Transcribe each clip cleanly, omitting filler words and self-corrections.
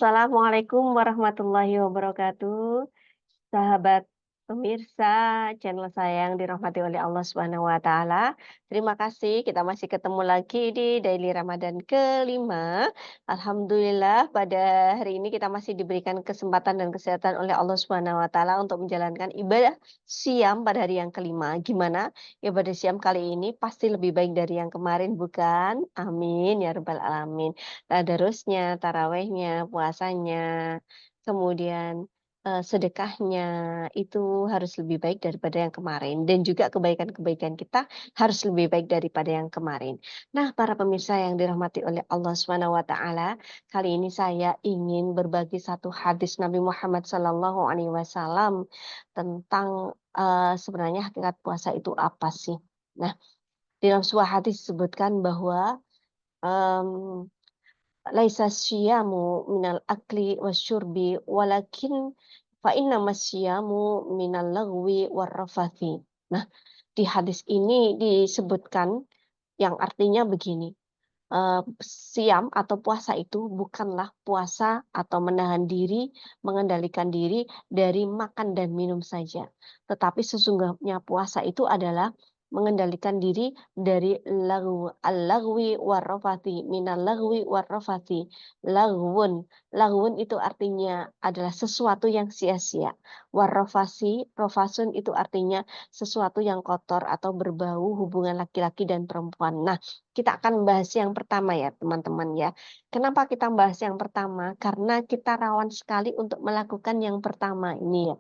Assalamualaikum warahmatullahi wabarakatuh. Sahabat pemirsa channel saya yang dirahmati oleh Allah Subhanahu wa taala. Terima kasih kita masih ketemu lagi di Daily Ramadan kelima. Alhamdulillah pada hari ini kita masih diberikan kesempatan dan kesehatan oleh Allah Subhanahu wa taala untuk menjalankan ibadah siam pada hari yang kelima. Gimana ibadah siam kali ini pasti lebih baik dari yang kemarin bukan? Amin ya rabbal alamin. Tadarusnya, tarawehnya, puasanya, kemudian sedekahnya itu harus lebih baik daripada yang kemarin dan juga kebaikan-kebaikan kita harus lebih baik daripada yang kemarin. Nah, para pemirsa yang dirahmati oleh Allah Subhanahu wa taala, kali ini saya ingin berbagi satu hadis Nabi Muhammad SAW tentang sebenarnya hakikat puasa itu apa sih? Nah, di dalam sebuah hadis disebutkan bahwa mmm laisa syiyamu minal akli wasyurbi walakin fa innamas syiyamu minal lagwi warrafathi. Nah, di hadis ini disebutkan yang artinya begini, siam atau puasa itu bukanlah puasa atau menahan diri, mengendalikan diri dari makan dan minum saja. Tetapi sesungguhnya puasa itu adalah mengendalikan diri dari lagwu, al-lagwi warrafati, minal lagwi warrafati. Lagwun itu artinya adalah sesuatu yang sia-sia. Rofasun itu artinya sesuatu yang kotor atau berbau hubungan laki-laki dan perempuan. Nah, kita akan membahas yang pertama ya teman-teman ya. Kenapa kita membahas yang pertama? Karena kita rawan sekali untuk melakukan yang pertama ini ya.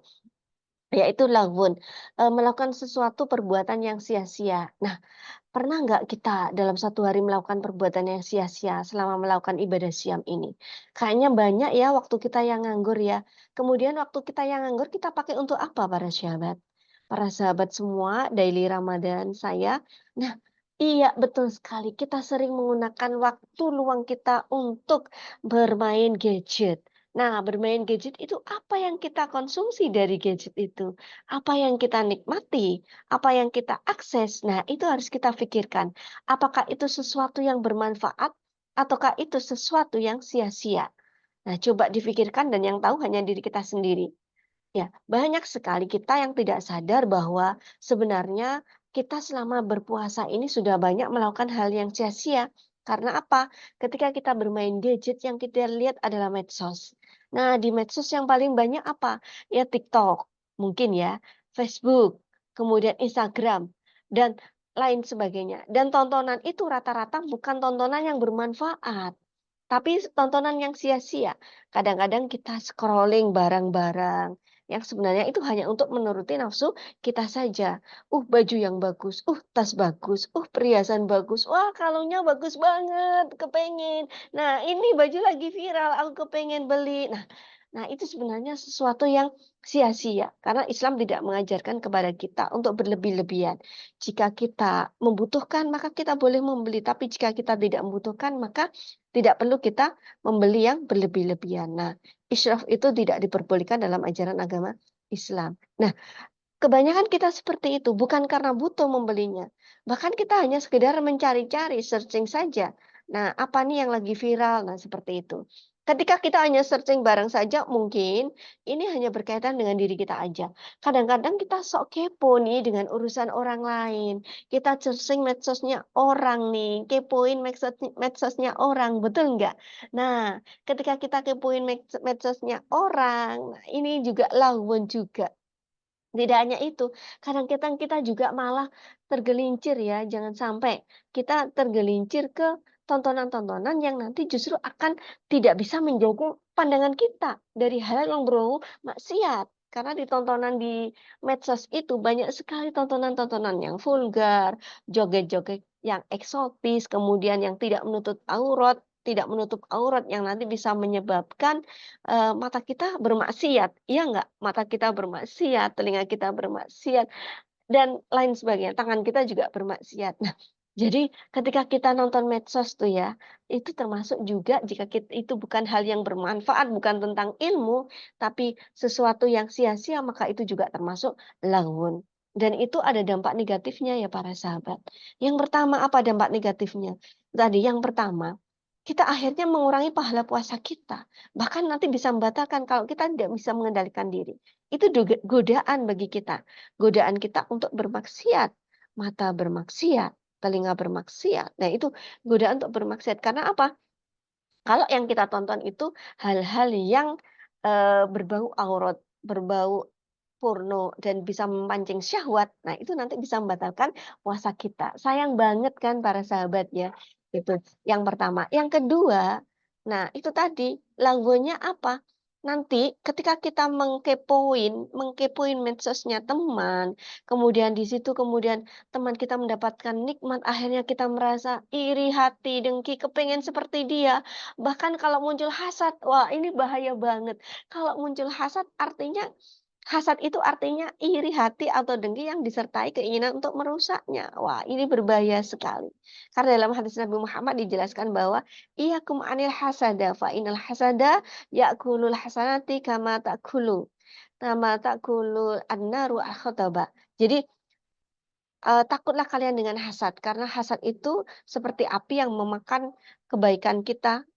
Yaitu lagwun, melakukan sesuatu perbuatan yang sia-sia. Nah, pernah nggak kita dalam satu hari melakukan perbuatan yang sia-sia selama melakukan ibadah siam ini? Kayaknya banyak ya waktu kita yang nganggur ya. Kemudian waktu kita yang nganggur kita pakai untuk apa para sahabat? Para sahabat semua daily Ramadan saya. Nah, iya betul sekali. Kita sering menggunakan waktu luang kita untuk bermain gadget. Nah, bermain gadget itu apa yang kita konsumsi dari gadget itu? Apa yang kita nikmati? Apa yang kita akses? Nah, itu harus kita pikirkan. Apakah itu sesuatu yang bermanfaat ataukah itu sesuatu yang sia-sia? Nah, coba difikirkan dan yang tahu hanya diri kita sendiri. Ya, banyak sekali kita yang tidak sadar bahwa sebenarnya kita selama berpuasa ini sudah banyak melakukan hal yang sia-sia. Karena apa? Ketika kita bermain gadget yang kita lihat adalah medsos. Nah, di medsos yang paling banyak apa? Ya TikTok, mungkin ya, Facebook, kemudian Instagram, dan lain sebagainya. Dan tontonan itu rata-rata bukan tontonan yang bermanfaat. Tapi tontonan yang sia-sia. Kadang-kadang kita scrolling barang-barang yang sebenarnya itu hanya untuk menuruti nafsu kita saja. Baju yang bagus, tas bagus, perhiasan bagus. Wah, kalungnya bagus banget, kepengen. Nah, ini baju lagi viral, aku kepengen beli. Nah, itu sebenarnya sesuatu yang sia-sia karena Islam tidak mengajarkan kepada kita untuk berlebih-lebihan. Jika kita membutuhkan, maka kita boleh membeli, tapi jika kita tidak membutuhkan, maka tidak perlu kita membeli yang berlebih-lebihan. Nah, israf itu tidak diperbolehkan dalam ajaran agama Islam. Nah, kebanyakan kita seperti itu, bukan karena butuh membelinya. Bahkan kita hanya sekedar mencari-cari, searching saja. Nah, apa nih yang lagi viral? Nah, seperti itu. Ketika kita hanya searching barang saja, mungkin ini hanya berkaitan dengan diri kita aja. Kadang-kadang kita sok kepo nih dengan urusan orang lain. Kita searching medsosnya orang nih, kepoin medsosnya orang, betul nggak? Nah, ketika kita kepoin medsosnya orang, nah ini juga lawan juga. Tidak hanya itu, kadang-kadang kita juga malah tergelincir ya, jangan sampai kita tergelincir ke tontonan-tontonan yang nanti justru akan tidak bisa menjaga pandangan kita dari hal yang berbau maksiat. Karena di tontonan di medsos itu banyak sekali tontonan-tontonan yang vulgar, joget-joget yang eksotis, kemudian yang tidak menutup aurat yang nanti bisa menyebabkan mata kita bermaksiat, iya nggak? Mata kita bermaksiat, telinga kita bermaksiat, dan lain sebagainya, tangan kita juga bermaksiat. Nah, jadi ketika kita nonton medsos tuh ya, itu termasuk juga jika itu bukan hal yang bermanfaat, bukan tentang ilmu, tapi sesuatu yang sia-sia, maka itu juga termasuk laghun. Dan itu ada dampak negatifnya ya para sahabat. Yang pertama apa dampak negatifnya? Tadi yang pertama kita akhirnya mengurangi pahala puasa kita. Bahkan nanti bisa membatalkan kalau kita tidak bisa mengendalikan diri. Itu godaan bagi kita. Godaan kita untuk bermaksiat. Mata bermaksiat, telinga bermaksiat. Nah, itu godaan untuk bermaksiat. Karena apa? Kalau yang kita tonton itu hal-hal yang berbau aurat, berbau porno dan bisa memancing syahwat, nah itu nanti bisa membatalkan puasa kita. Sayang banget kan para sahabat ya, itu yang pertama. Yang kedua, nah itu tadi, lagunya apa? Nanti ketika kita mengkepoin medsosnya teman, kemudian di situ kemudian teman kita mendapatkan nikmat, akhirnya kita merasa iri hati, dengki, kepengen seperti dia. Bahkan kalau muncul hasad, wah ini bahaya banget. Kalau muncul hasad itu artinya iri hati atau dengki yang disertai keinginan untuk merusaknya. Wah, ini berbahaya sekali. Karena dalam hadis Nabi Muhammad dijelaskan bahwa iyyakum anil hasada fa innal hasada ya'kulul hasanati kama ta'kulu an-naru al-khataba. Jadi takutlah kalian dengan hasad, karena hasad itu seperti api yang memakan kebaikan kita.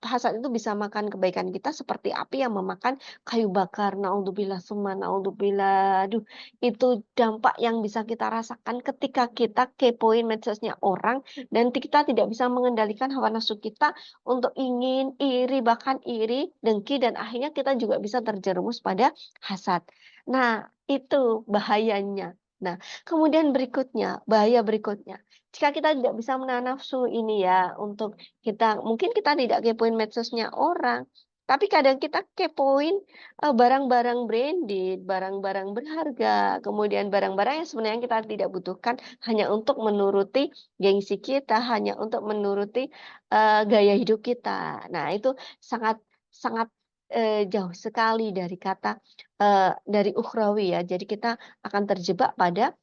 Hasad itu bisa makan kebaikan kita seperti api yang memakan kayu bakar. Naudzubillah summa naudzubillah. Aduh, itu dampak yang bisa kita rasakan ketika kita kepoin medsosnya orang dan kita tidak bisa mengendalikan hawa nafsu kita untuk ingin, iri, bahkan iri, dengki, dan akhirnya kita juga bisa terjerumus pada hasad. Nah, itu bahayanya. Nah, kemudian berikutnya, bahaya berikutnya, jika kita tidak bisa menahan nafsu ini ya, untuk mungkin kita tidak kepoin medsosnya orang, tapi kadang kita kepoin, barang-barang branded, barang-barang berharga, kemudian barang-barang yang sebenarnya kita tidak butuhkan hanya untuk menuruti gengsi kita, hanya untuk menuruti, gaya hidup kita. Nah, itu sangat sangat, jauh sekali dari kata, dari ukhrawi ya. Jadi kita akan terjebak pada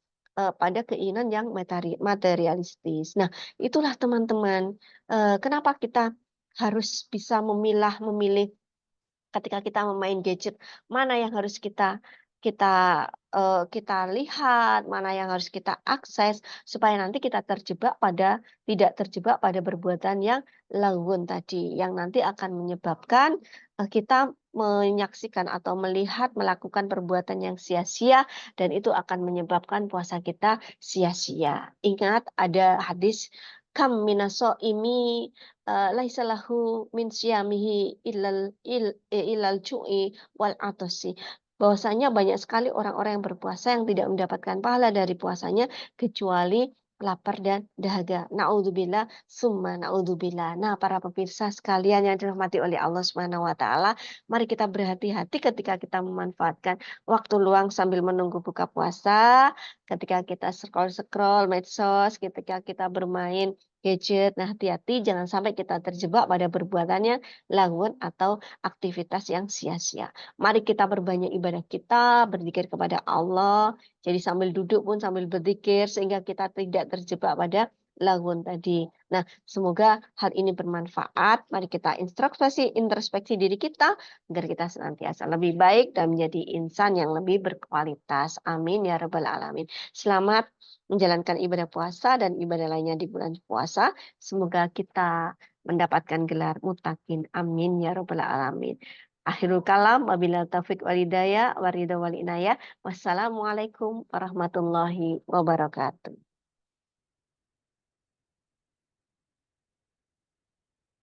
keinginan yang materialistis. Nah, itulah teman-teman, kenapa kita harus bisa memilih ketika kita memain gadget, mana yang harus kita lihat, mana yang harus kita akses, supaya nanti kita tidak terjebak pada perbuatan yang lagun tadi, yang nanti akan menyebabkan, kita menyaksikan atau melakukan perbuatan yang sia-sia dan itu akan menyebabkan puasa kita sia-sia. Ingat ada hadis, "Kam minasoimi laisa lahu min siyamihi illal ju'i wal atasi." Bahwasanya banyak sekali orang-orang yang berpuasa yang tidak mendapatkan pahala dari puasanya kecuali lapar dan dahaga. Naudzubillah summa naudzubillah. Nah, para pemirsa sekalian yang dirahmati oleh Allah Subhanahu wa taala, mari kita berhati-hati ketika kita memanfaatkan waktu luang sambil menunggu buka puasa, ketika kita scroll-scroll medsos, ketika kita bermain gadget. Nah, hati-hati jangan sampai kita terjebak pada perbuatannya lagun atau aktivitas yang sia-sia. Mari kita perbanyak ibadah kita, berzikir kepada Allah. Jadi sambil duduk pun sambil berzikir sehingga kita tidak terjebak pada lagun tadi. Nah, semoga hal ini bermanfaat. Mari kita introspeksi diri kita agar kita senantiasa lebih baik dan menjadi insan yang lebih berkualitas. Amin ya rabbal alamin. Selamat menjalankan ibadah puasa dan ibadah lainnya di bulan puasa. Semoga kita mendapatkan gelar mutakin. Amin ya rabbal alamin. Akhirul kalam, wabillahi taufik wal hidayah, waridho wal inayah. Wassalamualaikum warahmatullahi wabarakatuh.